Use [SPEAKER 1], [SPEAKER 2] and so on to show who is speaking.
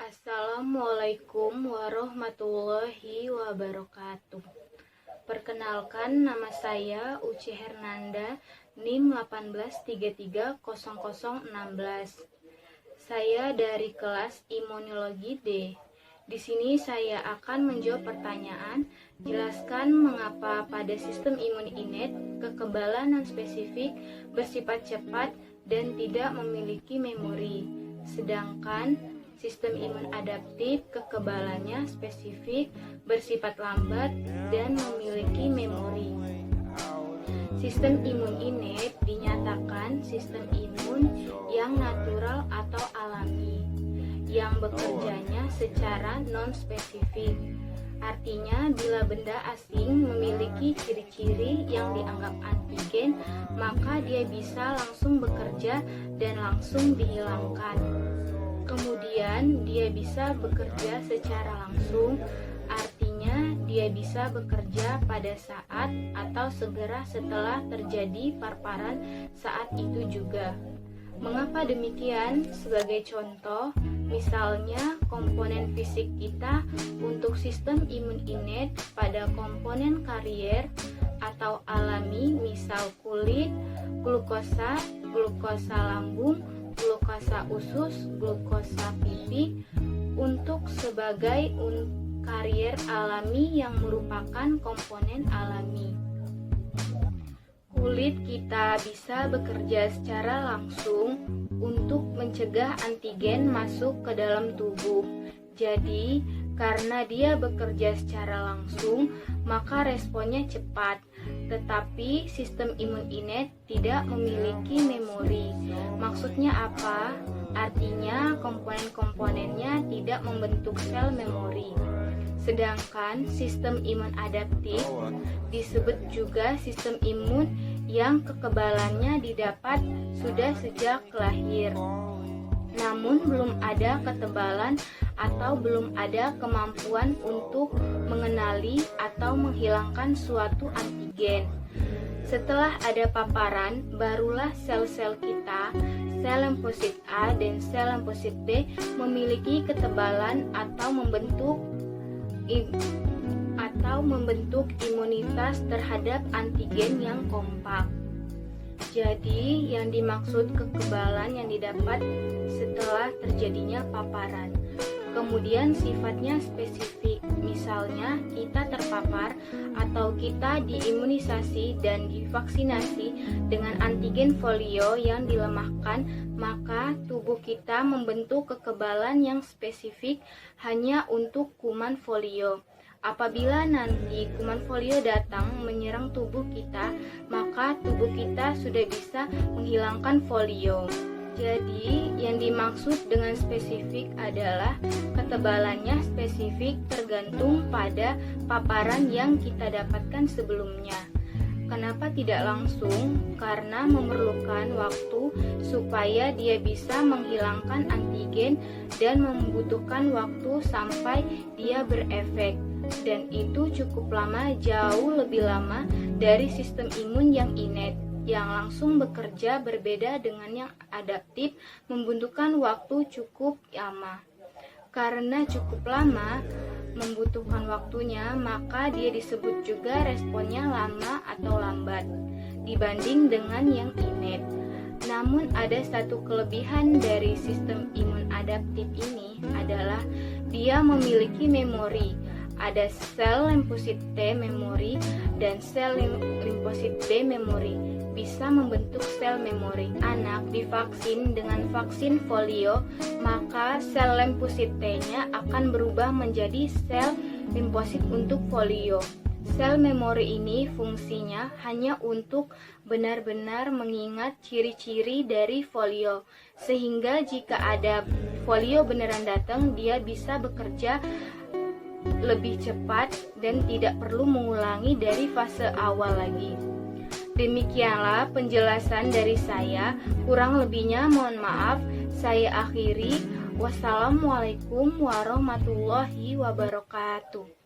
[SPEAKER 1] Assalamualaikum warahmatullahi wabarakatuh. Perkenalkan, nama saya Uci Hernanda, NIM 183300016. Saya dari kelas Imunologi D. Di sini saya akan menjawab pertanyaan, jelaskan mengapa pada sistem imun innate kekebalan non-spesifik bersifat cepat dan tidak memiliki memori, sedangkan sistem imun adaptif kekebalannya spesifik bersifat lambat dan memiliki memori. Sistem imun innate dinyatakan sistem imun yang natural atau alami, yang bekerjanya secara non-spesifik. Artinya, bila benda asing memiliki ciri-ciri yang dianggap antigen, maka dia bisa langsung bekerja dan langsung dihilangkan. Kemudian, dia bisa bekerja secara langsung, artinya dia bisa bekerja pada saat atau segera setelah terjadi paparan saat itu juga. Mengapa demikian? Sebagai contoh, misalnya komponen fisik kita untuk sistem imun innate pada komponen karier atau alami, misal kulit, glukosa, glukosa lambung, glukosa usus, glukosa pipi, untuk sebagai karier alami yang merupakan komponen alami. Kulit kita bisa bekerja secara langsung untuk mencegah antigen masuk ke dalam tubuh. Jadi, karena dia bekerja secara langsung, maka responnya cepat. Tetapi sistem imun innate tidak memiliki memori. Maksudnya apa? Artinya komponen-komponennya tidak membentuk sel memori. Sedangkan sistem imun adaptif disebut juga sistem imun yang kekebalannya didapat sudah sejak lahir, namun belum ada ketebalan atau belum ada kemampuan untuk mengenali atau menghilangkan suatu antigen. Setelah ada paparan, barulah sel-sel kita, sel limfosit A dan sel limfosit B memiliki ketebalan atau membentuk imunitas terhadap antigen yang kompak. Jadi, yang dimaksud kekebalan yang didapat setelah terjadinya paparan. Kemudian sifatnya spesifik, misalnya kita terpapar atau kita diimunisasi dan divaksinasi dengan antigen folio yang dilemahkan, maka tubuh kita membentuk kekebalan yang spesifik hanya untuk kuman folio. Apabila nanti kuman folio datang menyerang tubuh kita, maka tubuh kita sudah bisa menghilangkan folio. Jadi, yang dimaksud dengan spesifik adalah ketebalannya spesifik tergantung pada paparan yang kita dapatkan sebelumnya. Kenapa tidak langsung? Karena memerlukan waktu supaya dia bisa menghilangkan antigen dan membutuhkan waktu sampai dia berefek. Dan itu cukup lama, jauh lebih lama dari sistem imun yang innate, yang langsung bekerja. Berbeda dengan yang adaptif, membutuhkan waktu cukup lama. Karena cukup lama membutuhkan waktunya, maka dia disebut juga responnya lama atau lambat dibanding dengan yang innate. Namun ada satu kelebihan dari sistem imun adaptif ini adalah dia memiliki memori. Ada sel limfosit T memori dan sel limfosit B memori, bisa membentuk sel memori. Anak divaksin dengan vaksin folio, maka sel limfosit T-nya akan berubah menjadi sel limfosit untuk folio. Sel memori ini fungsinya hanya untuk benar-benar mengingat ciri-ciri dari folio, sehingga jika ada folio beneran datang, dia bisa bekerja lebih cepat dan tidak perlu mengulangi dari fase awal lagi. Demikianlah penjelasan dari saya, kurang lebihnya mohon maaf. Saya akhiri. Wassalamualaikum warahmatullahi wabarakatuh.